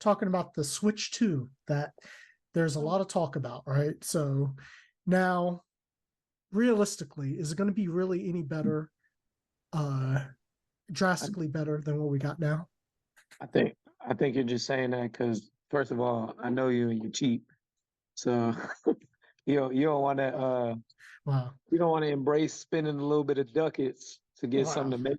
talking about the Switch 2 that there's a lot of talk about, right? So now, realistically, is it going to be really any better, uh, I, drastically better than what we got now? I think you're just saying that because first of all, I know you and you're cheap, so you don't want to Wow. you don't want to embrace spending a little bit of ducats to get Wow. something to make.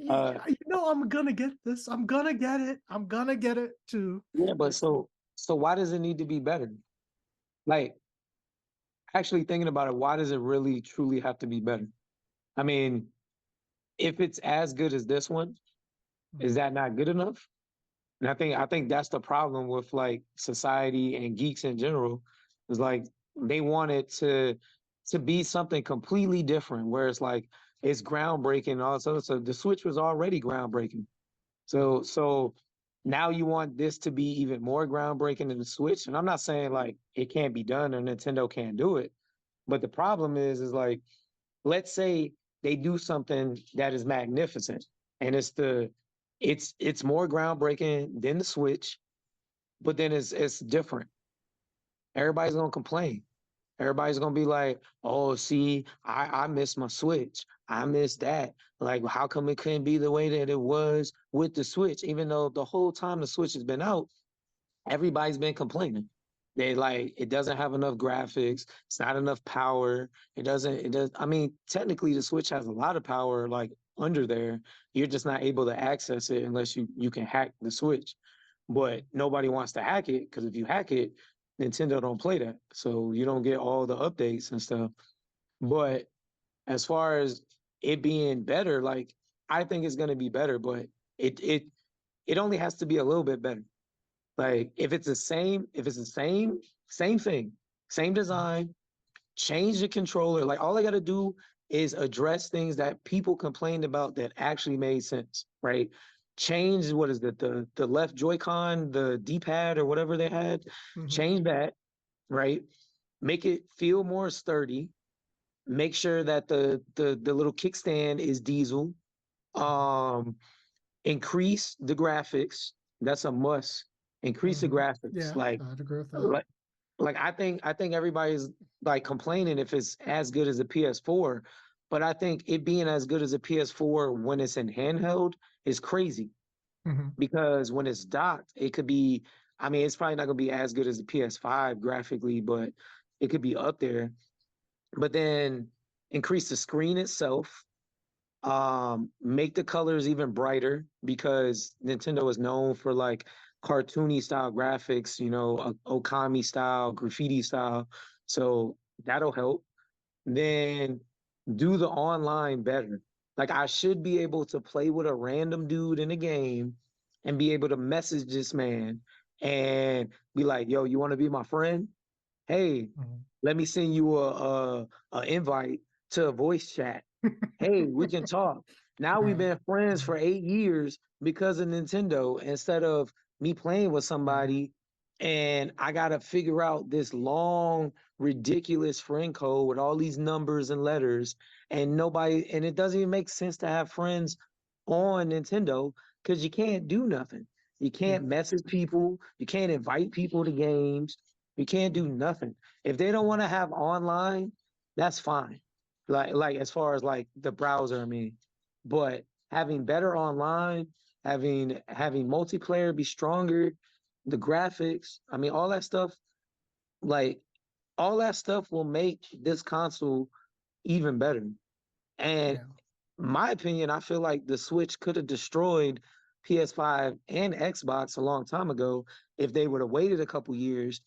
Uh, I'm gonna get this. I'm gonna get it. I'm gonna get it too. yeah, but so why does it need to be better? Like actually thinking about it, why does it really truly have to be better? I mean, if it's as good as this one, is that not good enough? And I think that's the problem with like society and geeks in general, is like they want it to be something completely different, where it's like it's groundbreaking and all this other stuff. The Switch was already groundbreaking. So now you want this to be even more groundbreaking than the Switch. And I'm not saying like it can't be done or Nintendo can't do it. But the problem is like, let's say they do something that is magnificent and it's more groundbreaking than the Switch, but then it's different. Everybody's gonna complain. Everybody's gonna be like, "Oh, see, I miss my Switch. I miss that. Like, how come it couldn't be the way that it was with the Switch? Even though the whole time the Switch has been out, everybody's been complaining. They like it doesn't have enough graphics. It's not enough power. It doesn't. It does. I mean, technically, the Switch has a lot of power, like under there. You're just not able to access it unless you can hack the Switch. But nobody wants to hack it because if you hack it, Nintendo don't play that, so you don't get all the updates and stuff. But as far as it being better, like I think it's gonna be better, but it it it only has to be a little bit better. Like if it's the same thing, same design, change the controller. Like all I gotta do is address things that people complained about that actually made sense, right? Change what is it, the left Joy-Con, the D-pad or whatever they had, Mhm. change that, right? Make it feel more sturdy. Make sure that the little kickstand is diesel. Um, increase the graphics. That's a must. Increase the graphics. Yeah, I'd agree with that. Like like I think everybody's like complaining if it's as good as a PS4, but I think it being as good as a PS4 when it's in handheld is crazy Hmm. because when it's docked, it could be. I mean, it's probably not gonna be as good as the PS5 graphically, but it could be up there. But then increase the screen itself, make the colors even brighter because Nintendo is known for like cartoony style graphics, okami style, graffiti style. So that'll help. Then do the online better. Like I should be able to play with a random dude in a game and be able to message this man and be like, "Yo, you want to be my friend? Hey, Mhm. let me send you a invite to a voice chat. Hey, we can talk." Now we've Right. been friends Mhm. for 8 years because of Nintendo instead of me playing with Yeah. somebody and I gotta figure out this long, ridiculous friend code with all these numbers and letters and nobody, and it doesn't even make sense to have friends on Nintendo because you can't do nothing. You Yeah. can't message people, you can't invite people to games, you can't do nothing. If they don't want to have online, that's fine. Like as far as like the browser, I mean, but having better online, having multiplayer be stronger, the graphics, I mean, like all that stuff will make this console even better. And Yeah. my opinion, I feel like the Switch could have destroyed PS5 and Xbox a long time ago if they would have waited a couple years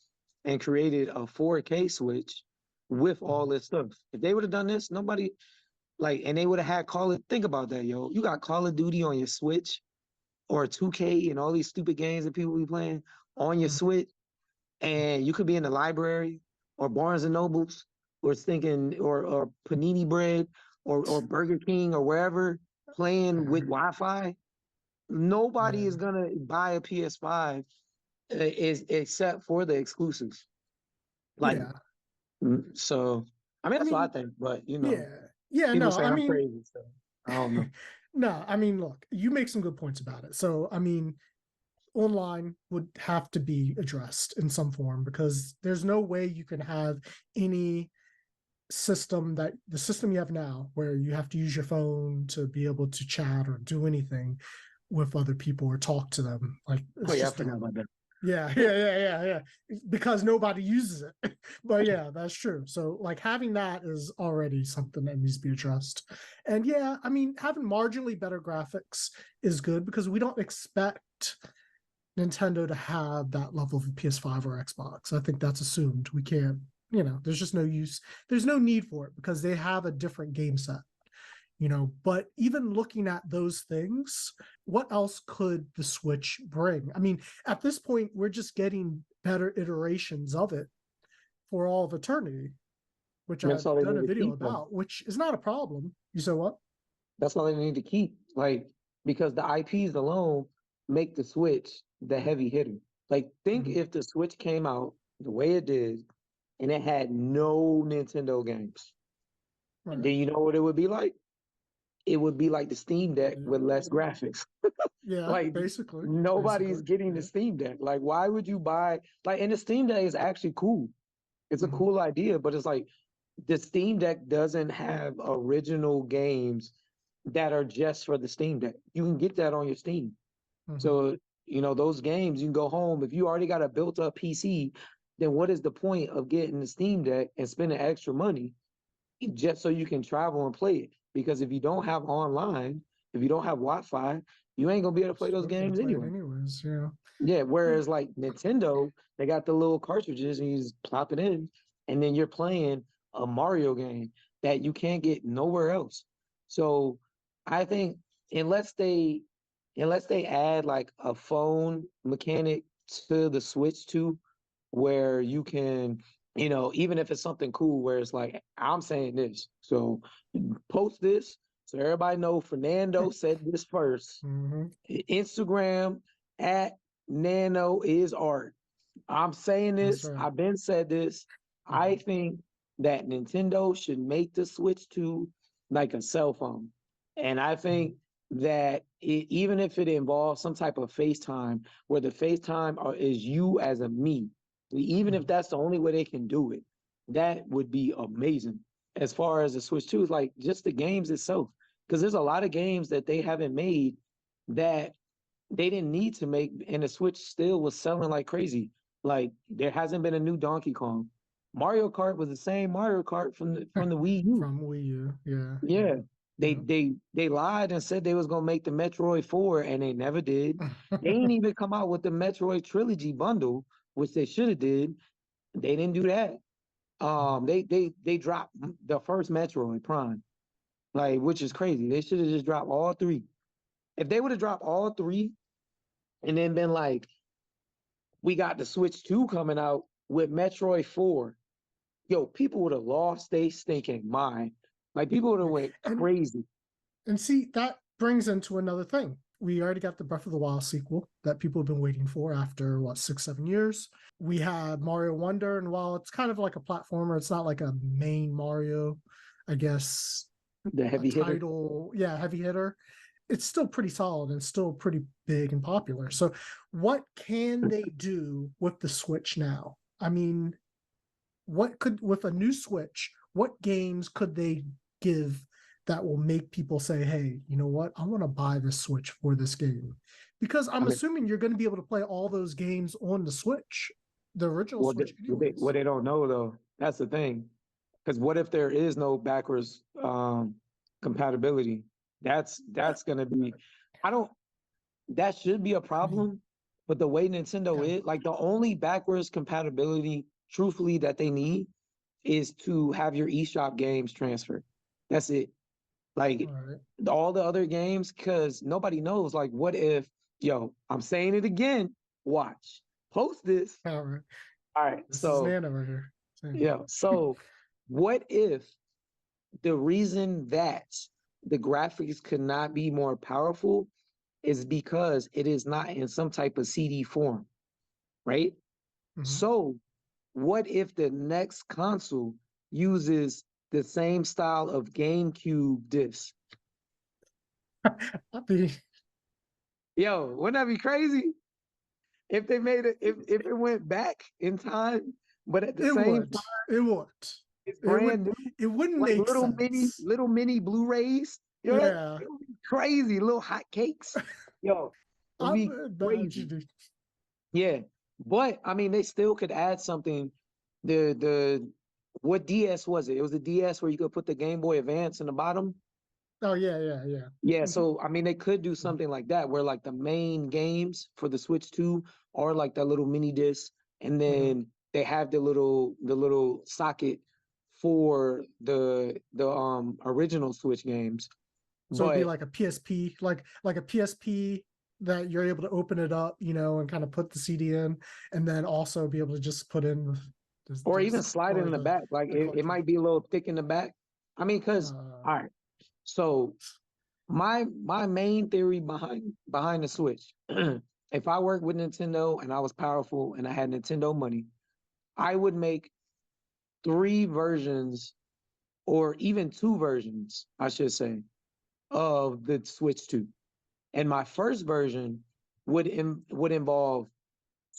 and created a 4K Switch with all Mhm. this stuff. If they would have done this, nobody like, and they would have had Call of. Think about that, yo. You got Call of Duty on your Switch or 2K and all these stupid games that people be playing on your Mhm. Switch, and you could be in the library or Barnes and Nobles or thinking or Panini Bread or Burger King or wherever playing with Fair. Wi-Fi. Nobody is Yeah. gonna buy a PS5 is except for the exclusives. Like, Yeah. so I mean I that's what I mean, think, but yeah. Yeah, people no, say I I'm mean, crazy, so I don't know. no, I mean, look, you make some good points about it. So, I mean, online would have to be addressed in some form, because there's no way you can have any system that the system you have now where you have to use your phone to be able to chat or do anything with other people or talk to them. Like, Oh it's yeah, I just forgot about that. yeah, because nobody uses it. But yeah, that's true. So like having that is already something that needs to be addressed. And yeah, I mean, having marginally better graphics is good, because we don't expect Nintendo to have that level of a PS5 or Xbox. I think that's assumed. We can't, there's just no use. There's no need for it because they have a different game set. But even looking at those things, what else could the Switch bring? I mean, at this point, we're just getting better iterations of it for all of eternity, which That's I've all they done need a to video keep though. about, which is not a problem. You said what? That's all they need to keep. Like, because the IPs alone make the Switch the heavy hitter. Like, think Mhm. if the Switch came out the way it did and it had no Nintendo games, Right. then you know what it would be like? It would be like the Steam Deck Yeah. with less graphics. Yeah, Like, basically. nobody's Basically. getting the Yeah. Steam Deck. Like, why would you buy like, and the Steam Deck is actually cool. It's a Mhm. cool idea, but it's like the Steam Deck doesn't have original games that are just for the Steam Deck. You can get that on your Steam. Mhm. So, those games, you can go home. If you already got a built up PC, then what is the point of getting the Steam Deck and spending extra money just so you can travel and play it? Because if you don't have online, if you don't have Wi-Fi, you ain't gonna be able to play those Still can't games play it anyway. anyways. Yeah. Yeah, Yeah. whereas like Nintendo, they got the little cartridges and you just plop it in, and then you're playing a Mario game that you can't get nowhere else. So I think unless they unless they add like a phone mechanic to the Switch too, where you can, even if it's something cool where it's like, I'm saying this, so post this so everybody know Fernando said this first. Mhm. Instagram at Nano is art. I'm saying That's this. right. I've been said this. I Mhm. think that Nintendo should make the Switch 2 like a cell phone. And I think that even if it involves some type of FaceTime, where the is you as a me, even if Mhm. that's the only way they can do it, that would be amazing. As far as the Switch 2 is like just the games itself. Because there's a lot of games that they haven't made that they didn't need to make, and the Switch still was selling like crazy. Like there hasn't been a new Donkey Kong. Mario Kart was the same Mario Kart from the Wii U. From Wii U. Yeah. Yeah, they Yeah. they they lied and said they was gonna make the Metroid 4, and they never did. They ain't even come out with the Metroid trilogy bundle, which they should have did. They didn't do that. They dropped the first Metroid Prime, like which is crazy. They should have just dropped all three. If they would have dropped all three and then been like, we got the Switch 2 coming out with Metroid 4. Yo, people would have lost their stinking mind. Like people would have went and crazy. and see, that brings into another thing. We already got the Breath of the Wild sequel that people have been waiting for after what, 6, 7 years. We had Mario Wonder, and while it's kind of like a platformer, it's not like a main Mario, I guess, The a heavy hitter. title, yeah, heavy hitter. It's still pretty solid and still pretty big and popular. So, what can they do with the Switch now? I mean, what could, with a new Switch, what games could they give that will make people say, hey, you know what, I want to buy this Switch for this game? Because I I'm mean, assuming you're going to be able to play all those games on the Switch, the original Switch what anyways. they don't know though, that's the thing. Because what if there is no backwards compatibility? That's gonna be. I don't. That should be a I mean, problem. But the way Nintendo okay, is, like the only backwards compatibility, truthfully, that they need is to have your eShop games transfer. That's it. all Like right, all the other games, because nobody knows. Like, what if, yo, I'm saying it again. Watch. Post this. all right. All right. This is So, Nana right here. yeah. So, what if the reason that the graphics could not be more powerful is because it is not in some type of CD form, right? Mhm. So, what if the next console uses the same style of GameCube disc? I mean, Yo, wouldn't that be crazy? if they made it, if it went back in time, but at the It same would. time, It would. it's It brand would. new, It wouldn't like make sense. little mini Blu-rays. You know, Yeah. it would be crazy, little hot cakes. Yo, it would I'm be crazy. imagining. Yeah, but I mean, they still could add something. The what DS was it? It was the DS where you could put the Game Boy Advance in the bottom. Oh yeah, yeah, yeah. Yeah, Mhm. so I mean, they could do something like that where like the main games for the Switch 2 are like that little mini disc, and Mhm. then they have the little socket for the original Switch games. So it'd be But like a PSP, like a PSP that you're able to open it up, and kind of put the CD in, and then also be able to just put in the or even disc slide it or in the back, like the it cartridge. might be a little thick in the back. I mean, because Uh, all right, so my main theory behind the Switch, if I worked with Nintendo and I was powerful and I had Nintendo money, I would make 3 versions or even 2 versions, I should say, of the Switch 2. And my first version would involve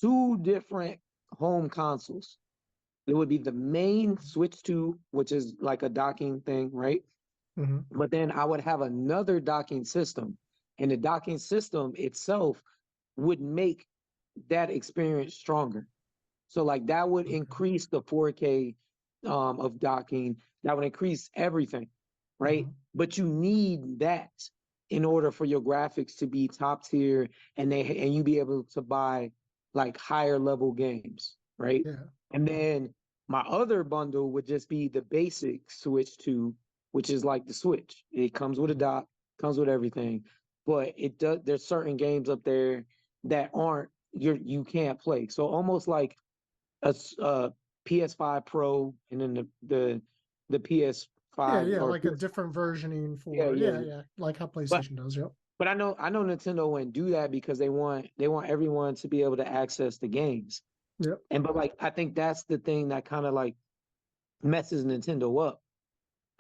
2 different home consoles. It would be the main Switch 2, which is like a docking thing, right? mhm. But then I would have another docking system, and the docking system itself would make that experience stronger. So like that would Okay. increase the 4K of docking. That would increase everything, right? Mhm. But you need that in order for your graphics to be top tier, and you be able to buy like higher level games, right? Yeah. And then my other bundle would just be the basic Switch 2, which is like the Switch. It comes with a Mhm. dock, comes with everything, but it does. There's certain games up there that aren't you can't play. So almost like a PS5 Pro, and then the Yeah, PS5 yeah, or like a PS, different versioning yeah, for yeah, yeah, yeah. yeah, like how But PlayStation does. Yep. I know Nintendo wouldn't do that because they want everyone to be able to access the games. Yep. But like I think that's the thing that kind of like messes Nintendo up.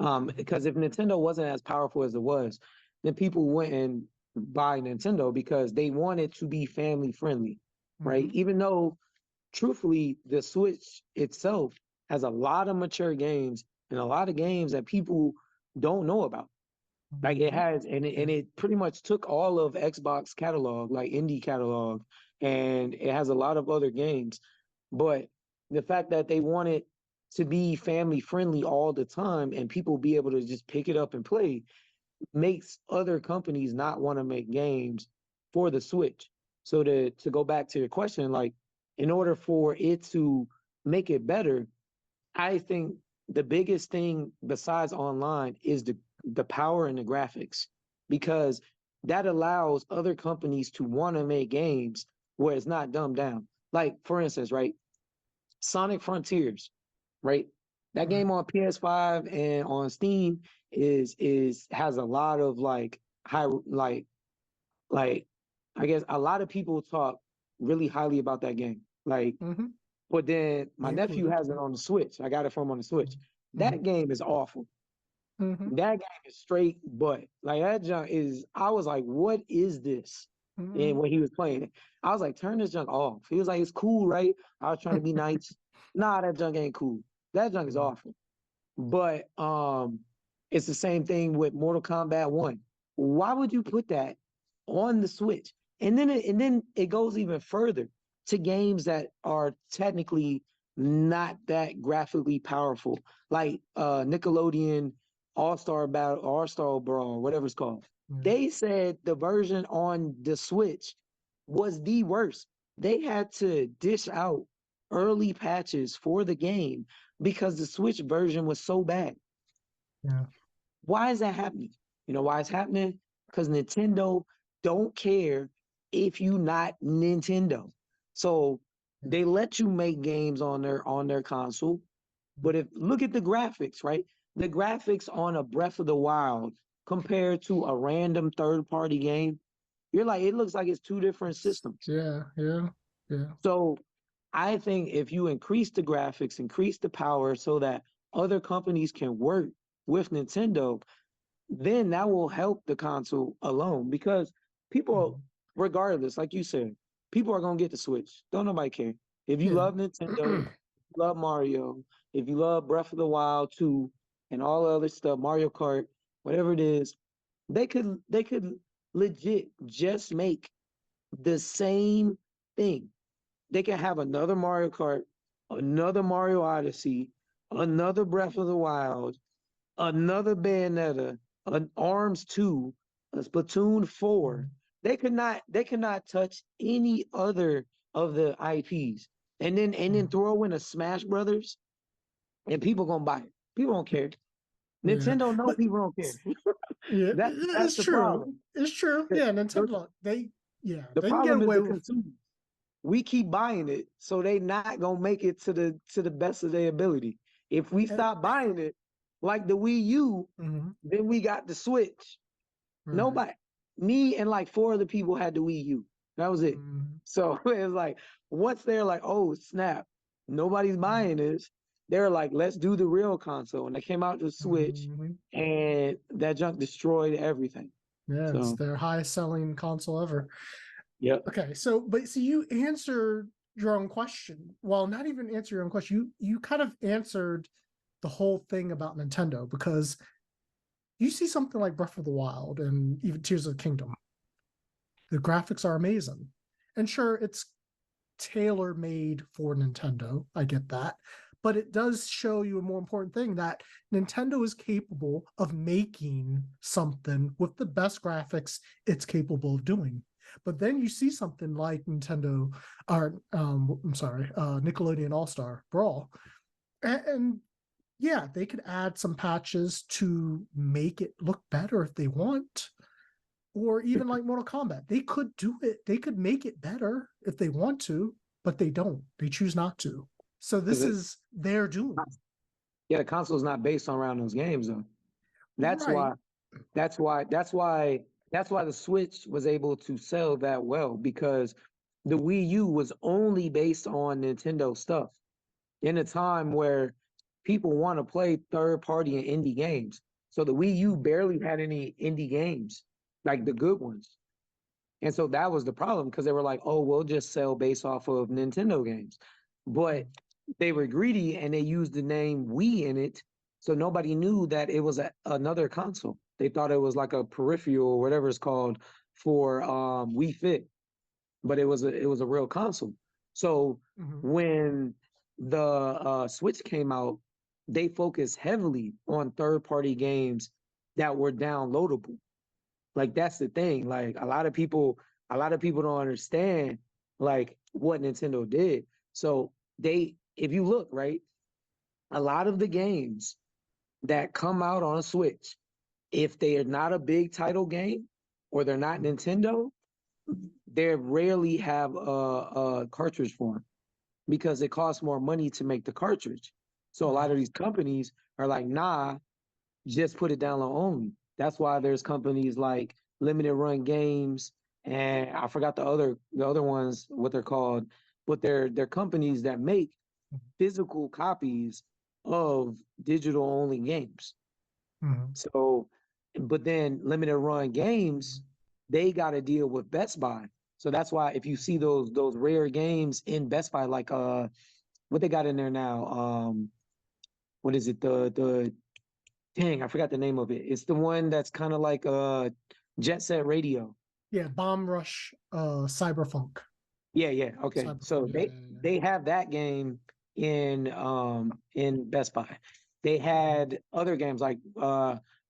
Mhm. Because if Nintendo wasn't as powerful as it was, then people wouldn't buy Nintendo because they want it to be family friendly, right? Mhm. Even though truthfully, the Switch itself has a lot of mature games and a lot of games that people don't know about. Like it Mhm. has, and Yeah. it pretty much took all of Xbox catalog, like indie catalog, and it has a lot of other games. But the fact that they want it to be family friendly all the time and people be able to just pick it up and play makes other companies not want to make games for the Switch. So to go back to your question, like in order for it to make it better, I think the biggest thing besides online is the power and the graphics, because that allows other companies to want to make games where it's not dumbed down. Like for instance, right, Sonic Frontiers, right? That Right. game on PS5 and on Steam is has a lot of like high like I guess a lot of people talk really highly about that game. Like, Mhm. but then my Me nephew included. has it on the Switch. I got it from him on the Switch. Mhm. That game is awful. Mhm. That game is straight butt. Like that junk is. I was like, what is this? And Mhm. when he was playing it, I was like, turn this junk off. He was like, it's cool, right? I was trying to be nice. Nah, that junk ain't cool. That junk is Mhm. awful. But it's the same thing with Mortal Kombat 1. Why would you put that on the Switch? And then it goes even further to games that are technically not that graphically powerful, like Nickelodeon All-Star Battle, All-Star Brawl, whatever it's called. Yeah. They said the version on the Switch was the worst. They had to dish out early patches for the game because the Switch version was so bad. Yeah. Why is that happening? You know why it's happening? Because Nintendo don't care if you not Nintendo. So Yeah. they let you make games on their console. But if look at the graphics, right? The graphics on a Breath of the Wild compared to a random third party game, you're like, it looks like it's 2 different systems. Yeah. Yeah. Yeah. So I think if you increase the graphics, increase the power so that other companies can work with Nintendo, then that will help the console alone because people, Mhm. regardless, like you said, people are gonna get the Switch. Don't nobody care. If you Yeah. love Nintendo, you love Mario, if you love Breath of the Wild 2 and all the other stuff, Mario Kart, whatever it is, they could legit just make the same thing. They can have another Mario Kart, another Mario Odyssey, another Breath of the Wild, another Bayonetta, an Arms 2, a Splatoon 4. They cannot touch any other of the IPs. And then throw in a Smash Brothers and people gonna buy it. People don't care. Yeah. Nintendo know But people don't care. yeah, That's it's the true. problem. It's true. The, Yeah, the, Nintendo, the they can get problem is away the with. consumer. We keep buying it, so they not gonna make it to the best of their ability. If we And, stop buying it, like the Wii U, mhm, then we got the Switch. right. Nobody, me and like four other people had the Wii U. That was it. Mhm, So it's like once they're like, oh snap, nobody's buying this. They're like, let's do the real console, and they came out to Switch, mhm. and that junk destroyed everything. Yeah, it's So their highest selling console ever. yep. Okay, so but see, you answered your own question. Well, not even answer your own question. You kind of answered the whole thing about Nintendo because you see something like Breath of the Wild and even Tears of the Kingdom. The graphics are amazing. And sure, it's tailor made for Nintendo. I get that. But it does show you a more important thing that Nintendo is capable of making something with the best graphics it's capable of doing. But then you see something like Nintendo, or I'm sorry, Nickelodeon All Star Brawl, and yeah, they could add some patches to make it look better if they want, or even like Mortal Kombat. They could do it. They could make it better if they want to, but they don't. They choose not to. So Because this is their doing. yeah, the console's not based around those games though. That's Right. why. That's why. That's why. That's why the Switch was able to sell that well because the Wii U was only based on Nintendo stuff in a time where people want to play third party and indie games. So the Wii U barely had any indie games, like the good ones. And so that was the problem because they were like, oh, we'll just sell based off of Nintendo games. But they were greedy and they used the name Wii in it. So nobody knew that it was another console. They thought it was like a peripheral or whatever it's called for Wii Fit, but it was a real console. So Mhm. when the Switch came out, they focused heavily on third party games that were downloadable. Like that's the thing. Like a lot of people don't understand like what Nintendo did. So if you look, right, a lot of the games that come out on a Switch, if they are not a big title game or they're not Nintendo, they rarely have a cartridge for them because it costs more money to make the cartridge. So a lot of Right. these companies are like, nah, just put it download only. That's why there's companies like Limited Run Games and I forgot the other ones what they're called, but they're companies that make physical copies of digital only games. Mhm. So, but then Limited Run Games, they got to deal with Best Buy. So that's why if you see those rare games in Best Buy, like what they got in there now, what is it? The dang, I forgot the name of it. It's the one that's kind of like Jet Set Radio. Yeah, Bomb Rush, Cyberpunk. Yeah, yeah. Okay. Cyberpunk, So yeah, they yeah, they have that game in Best Buy. They yeah. had other games like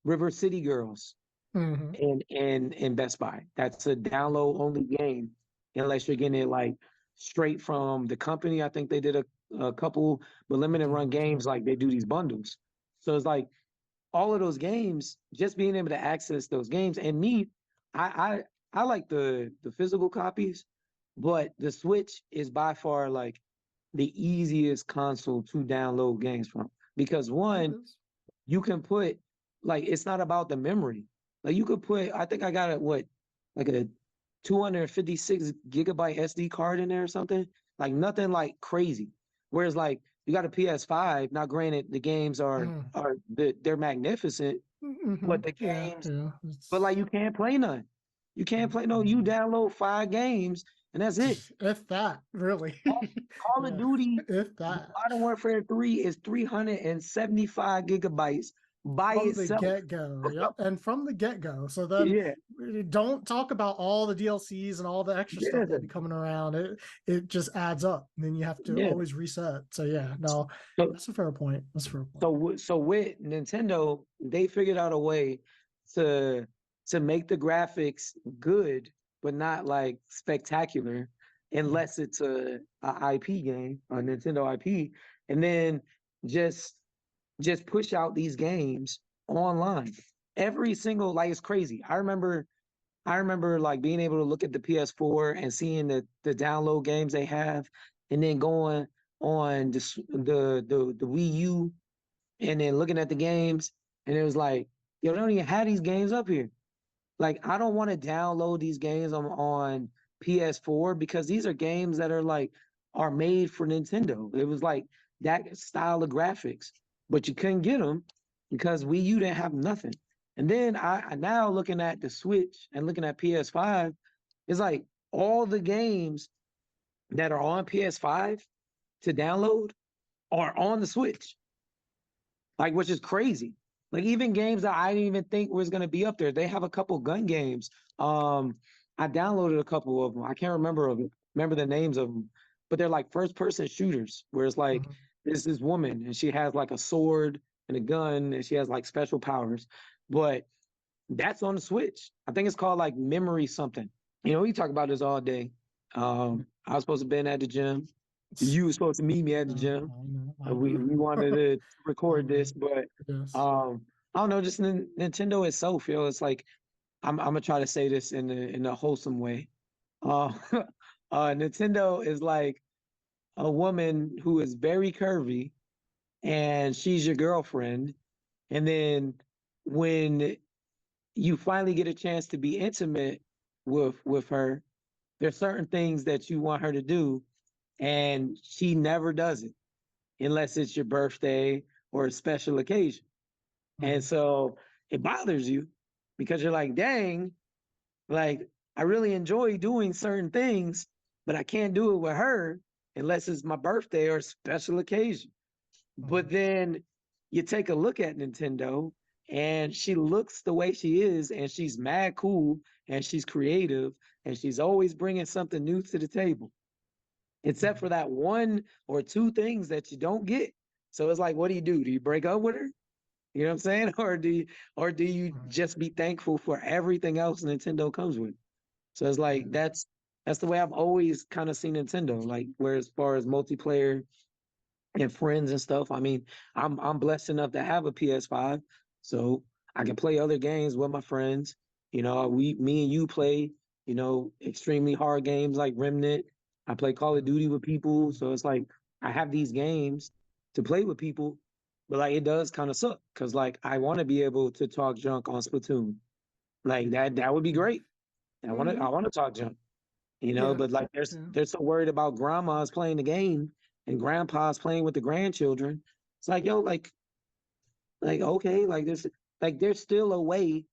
River City Girls Mhm. in Best Buy. That's a download only game unless you're getting it like straight from the company. I think they did a couple, but limited run Games, games like they do these bundles. So it's like all of those games, just being able to access those games. And me, I like the physical copies, but the Switch is by far like the easiest console to download games from because it one, is. you can put like it's not about the memory. Like you could put, I think I got it what like a 256 gigabyte SD card in there or something. Like nothing like crazy. Whereas like you got a PS5. Now, granted, the games Mhm. they're magnificent, but Mhm. the Yeah, games, yeah. but like It's you can't play none. You can't play no. You mhm. download 5 games and that's it. If that, really. Call of Yeah, Duty if that. Modern Warfare 3 is 375 gigabytes by From the itself. get-go. Yep. And from the get-go. So then Yeah, don't talk about all the DLCs and all the extra stuff yeah, that'll be coming around. It just adds up. And then you have to yeah. always reset. So yeah, no, So, that's a fair point. That's a fair point. so with Nintendo, they figured out a way to make the graphics good, but not like spectacular, unless it's a IP game, a Nintendo IP, and then just push out these games online. Every single, like, it's crazy. I remember like being able to look at the PS4 and seeing the download games they have, and then going on the Wii U and then looking at the games, and it was like, yo, they don't even have these games up here. Like, I don't want to download these games on PS4 because these are games that are made for Nintendo. It was like that style of graphics, but you couldn't get them because Wii U didn't have nothing. And then I now looking at the Switch and looking at PS5, it's like all the games that are on PS5 to download are on the Switch, like, which is crazy. Like, even games that I didn't even think was gonna be up there. They have a couple gun games. I downloaded a couple of them. I can't remember the names of them, but they're like first person shooters where it's like Mhm. there's this woman and she has like a sword and a gun and she has like special powers. But that's on the Switch. I think it's called like Memory something. We talk about this all day. I was supposed to been at the gym. You were supposed to meet me at the gym. I We wanted know. to I record know. this, but Yes. um, I don't know. Just Nintendo itself, it's like I'm gonna try to say this in a wholesome way. Uh, Nintendo is like a woman who is very curvy, and she's your girlfriend, and then when you finally get a chance to be intimate with her, there's certain things that you want her to do, and she never does it unless it's your birthday or a special occasion. And Mhm. so it bothers you because you're like, dang, like, I really enjoy doing certain things, but I can't do it with her unless it's my birthday or a special occasion. But Mhm. then you take a look at Nintendo and she looks the way she is and she's mad cool and she's creative and she's always bringing something new to the table, except for Mhm. that one or two things that you don't get. So it's like, what do? Do you break up with her? You know what I'm saying? Or do you Mhm. just be thankful for everything else Nintendo comes with? So it's like Yeah. that's the way I've always kind of seen Nintendo. Like, where as far as multiplayer and friends and stuff, I mean, I'm blessed enough to have a PS5, so I can play other games with my friends. Me and you play, extremely hard games like Remnant. I play Call of Mhm. Duty with people, so it's like I have these games to play with people, but like it does kind of suck because like I want to be able to talk junk on Splatoon. Like that would be Yeah. great. I Mhm. want to talk junk, Yeah. but like Yeah. they're so worried about grandma's playing the game and grandpa's playing with the grandchildren. It's like, yo, like okay, there's still a way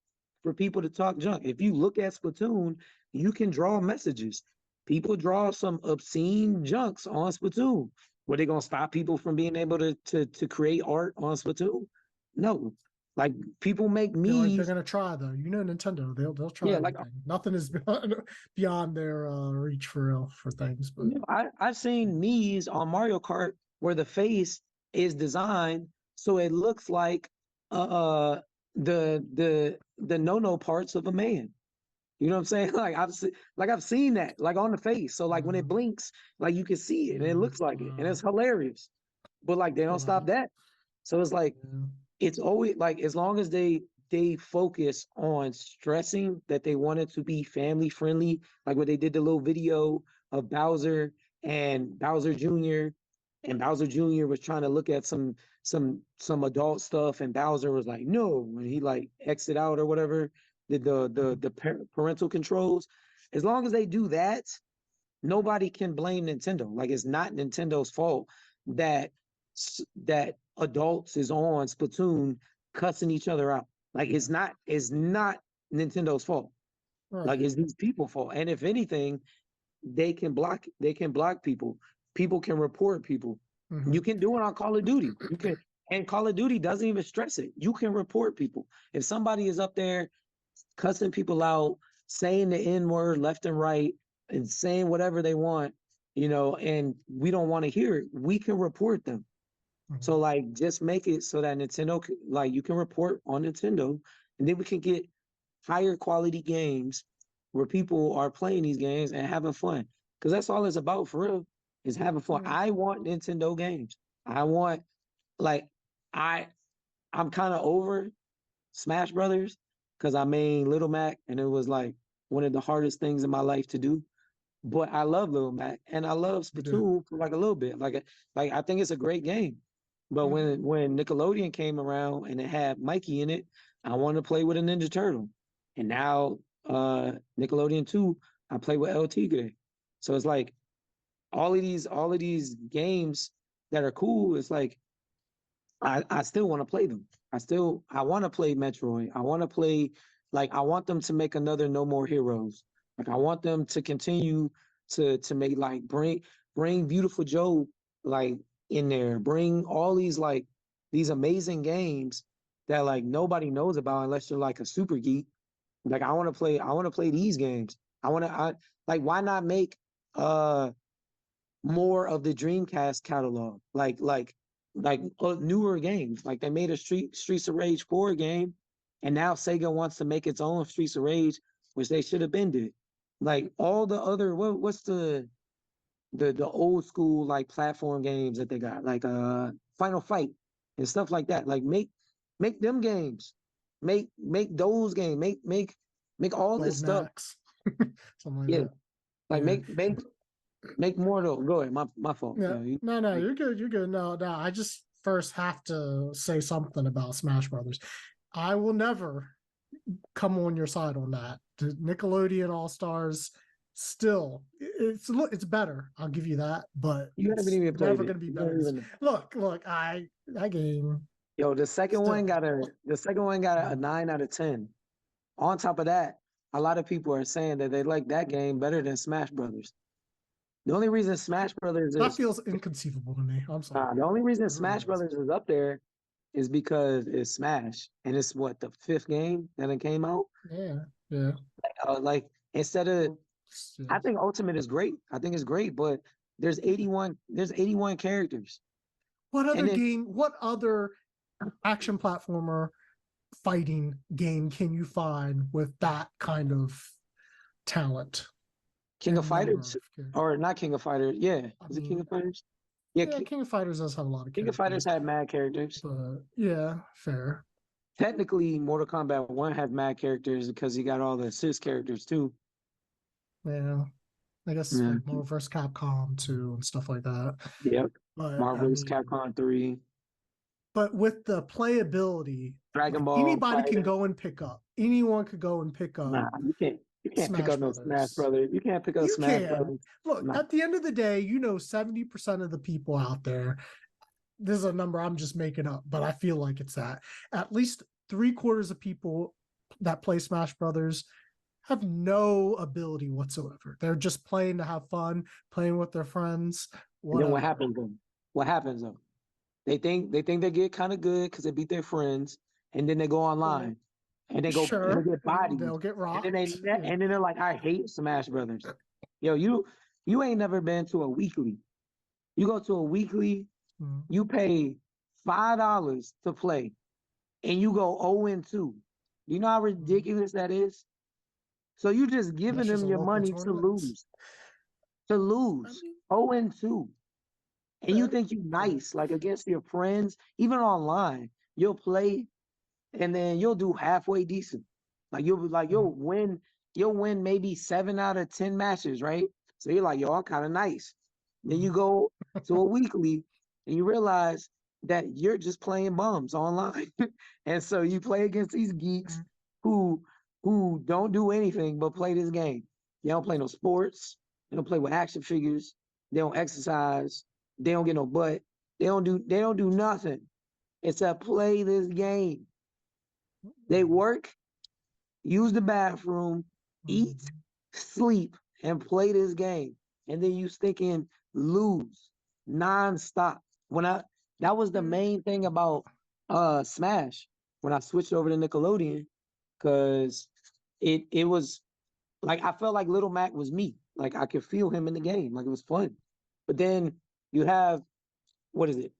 for people to talk junk. If you look at Splatoon, you can draw messages. People draw some obscene junks on Splatoon. Were they gonna stop people from being able to create art on Splatoon? No. Like, people make They're memes. gonna try though. Nintendo. They'll try Yeah, like, everything. Nothing is beyond their reach for real for things. But I've seen me's on Mario Kart where the face is designed so it looks like uh the no parts of a man. You know what I'm saying? I've seen that like on the face. So like when it uh, blinks, like you can see it and it looks like it and it's hilarious. But like they don't stop wow. that. So it's like Yeah. it's always like, as long as they focus on stressing that they want it to be family friendly, like when they did the little video of Bowser and Bowser Jr. and Bowser Jr. was trying to look at some adult stuff and Bowser was like, no, when he like exit out or whatever, did the parental controls. As long as they do that, nobody can blame Nintendo. Like, it's not Nintendo's fault that that adults is on Splatoon cussing each other out. Like, Yeah. it's not Nintendo's fault. Like, Right. it's these people's fault. And if anything, they can block people. People can report people. Mhm. You can do it on Call of Duty. You can, and Call of Duty doesn't even stress it. You can report people. If somebody is up there cussing people out, saying the N word left and right, and saying whatever they want, and we don't want to hear it, we can report them. So Mhm. like, just make it so that Nintendo, like, you can report on Nintendo, and then we can get higher quality games where people are playing these games and having fun. Because that's all it's about for real, is having fun. Yeah. I want Nintendo games. I want, like, I I'm kind of over Smash Brothers because I made Little Mac and it was like one of the hardest things in my life to do. But I love Little Mac and I love Yeah. Splatoon for like a little bit. Like I think it's a great game. But Mhm. when Nickelodeon came around and it had Mikey in it, I wanted to play with a Ninja Turtle. And now Nickelodeon 2, I play with El Tigre. So it's like all of these games that are cool, it's like I still want to play them. I want to play Metroid. I want to play, like, I want them to make another No More Heroes. Like I want them to continue to make, like, bring Beautiful Joe, like, in there. Bring all these, like, these amazing games that, like, nobody knows about unless you're like a super geek. Like I want to play these games. I like, why not make uh more of the Dreamcast catalog, like newer games. Like they made a Streets of Rage 4 game, and now Sega wants to make its own Streets of Rage, which they should have been did. Like all the other, what's the old school, like, platform games that they got, like Final Fight and stuff like that. Like make them games, make those games, make all this Golden stuff. Axe. Something like Yeah, that. like Yeah. make more of those. Go ahead, my fault. Yeah. Yeah, you, No, you're good. You're good. No, I just first have to say something about Smash Brothers. I will never come on your side on that. The Nickelodeon All Stars still, it's better. I'll give you that, but You haven't it's even played never it. going to be You better. don't even. Look, I that game Yo, still. the second one got a 9 out of 10. On top of that, a lot of people are saying that they like that game better than Smash Brothers. The only reason Smash Brothers That is feels inconceivable to me. I'm sorry. the only reason It really Smash does. Brothers is up there is because it's Smash, and it's what, the fifth game that it came out. Yeah, yeah. Like, instead of, Yeah. I think Ultimate is great. I think it's great, but there's 81 characters, What and other then game? What other action platformer fighting game can you find with that kind of talent King of and number Fighters, of characters? or not King of Fighters. Yeah, I is it King mean, of Fighters? Yeah, yeah, King of Fighters does have a lot of King of Fighters characters, had mad characters. but yeah, fair. Technically, Mortal Kombat 1 had mad characters because he got all the assist characters too. Yeah, I guess Yeah. like Marvel vs. Capcom 2 and stuff like that. Yep. But I Marvel vs. mean, Capcom 3, but with the playability, Dragon like Ball anybody can Fighter. go and pick up. Anyone could go and pick up Nah, you can't pick Smash up no Smash Brothers. Brothers. You can't pick up You Smash can. Brothers. Look, Nah. at the end of the day, 70% of the people out there, this is a number I'm just making up, but I feel like it's that. At least 3/4 of people that play Smash Brothers have no ability whatsoever. They're just playing to have fun, playing with their friends, And then what whatever. happens though? What happens though? They get kind of good because they beat their friends, and then they go Well, online and they sure, get and bodied, they'll get and then rocked. Yeah. and then they're like, I hate Smash Brothers. Yo, you ain't never been to a weekly. You go to a weekly, Mm. you pay $5 to play, and you go 0-2. Do you know how Mm. ridiculous that is? So you just giving That's just them a your local money tournament. to I lose mean, 0-2. And you fair, think you fair. nice, like, against your friends, even online, you'll play and then you'll do halfway decent. Like Mm. you'll win maybe 7 out of 10 matches, right? So you're like, yo, I'm kind of nice. Then you Mm. go to a weekly and you realize that you're just playing bums online. And so you play against these geeks Mm. who don't do anything but play this game. They don't play no sports. They don't play with action figures. They don't exercise. They don't get no butt. They don't do nothing except play this game. They work, use the bathroom, eat, Mm. sleep, and play this game, and then you thinking lose nonstop. When I That was the main thing about Smash when I switched over to Nickelodeon, because it was like I felt like Little Mac was me. Like I could feel him in the game. Like it was fun. But then you have, what is it?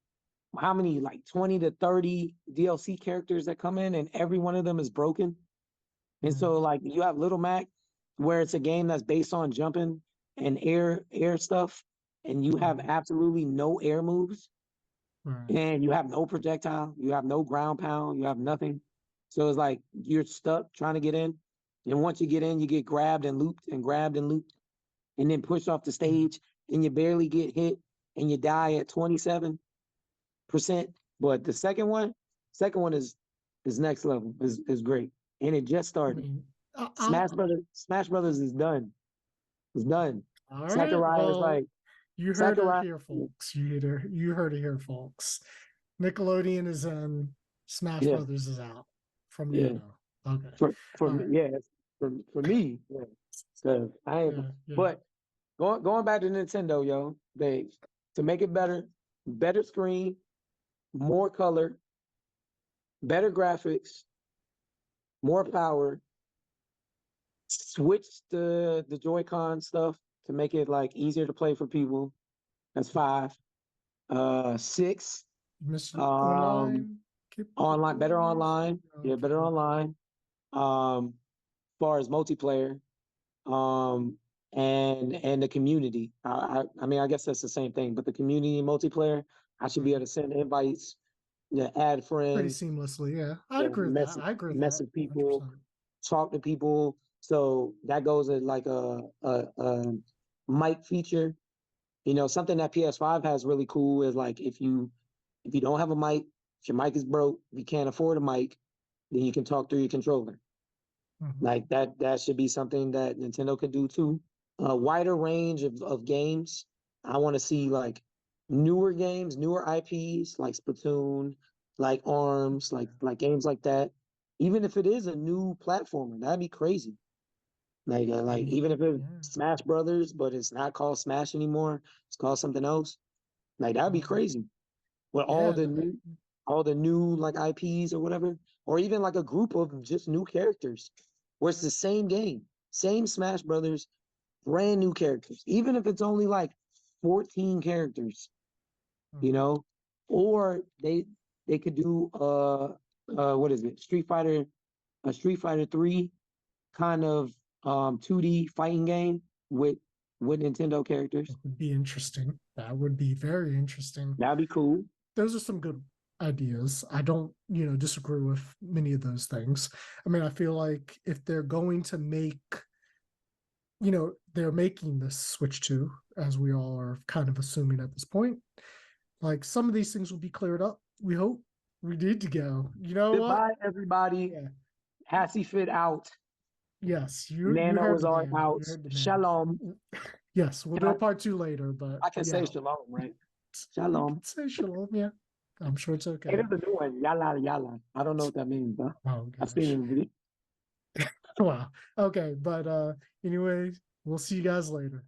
How many, like 20 to 30 DLC characters that come in, and every one of them is broken. And Mm, so like you have Little Mac, where it's a game that's based on jumping and air stuff, and you have mm, absolutely no air moves, right. and you have no projectile, you have no ground pound, you have nothing. So it's like you're stuck trying to get in. And once you get in, you get grabbed and looped and grabbed and looped, and then pushed off the Mm, stage, and you barely get hit, and you die at 27%. But the second one is next level, is great. And it just I started. mean, Smash Brothers is done. It's done. all right. Sakurai is Well, like you heard it Sakurai. here, folks. You heard it here, folks. Nickelodeon is in. Smash Yeah, Brothers is out from yeah. Nano. Okay. For All me, right. yeah, for me, yeah. 'Cause I ain't, Yeah. Yeah. but going back to Nintendo, yo, they, to make it better, better screen, more color, better graphics, more power. Switch the Joy-Con stuff to make it like easier to play for people. That's 5. 6. Mr. Um, Online Online, better capabilities. online. Yeah, Okay. better online. As far as multiplayer, um, and the community. I mean, I guess that's the same thing, but the community and multiplayer, I should be able to send invites, yeah, add Pretty friends, seamlessly. Yeah. I'd yeah, agree with that. I agree with mess that with people, 100%. talk to people. So that goes as like a mic feature. Something that PS5 has really cool is like if you don't have a mic, if your mic is broke, if you can't afford a mic, then you can talk through your controller. Mhm. Like that should be something that Nintendo could do too. A wider range of games. I want to see like newer games, newer IPs like Splatoon, like ARMS, like games like that. Even if it is a new platformer, that'd be crazy. I Like even mean, if it's yeah. Smash Brothers, but it's not called Smash anymore, it's called something else. Like that'd be Mhm. crazy. With Yeah. all the new like IPs or whatever, or even like a group of just new characters, where it's the same game, same Smash Brothers, brand new characters, even if it's only like 14 characters, you Mhm. know, or they could do what is it, Street Fighter 3 kind of 2D fighting game with Nintendo characters. That would be interesting. That would be very interesting. That'd be cool. Those are some good ideas. I don't, disagree with many of those things. I mean, I feel like if they're going to make, they're making this Switch 2, as we all are kind of assuming at this point, like some of these things will be cleared up. We hope. We need to go. You know what? Goodbye, everybody. Yeah. Hassy fit out. Yes, you Nano heard is the on man. out. You heard the man. Shalom. Yes, we'll Can do a part 2 later, but I can say yeah, shalom, right? you can Shalom. say shalom. Yeah, I'm sure it's Hey, okay. there's a new one. Yala yala. I don't know what that means, but Oh I've seen it gosh. in the video. Wow. Okay, but anyways, we'll see you guys later.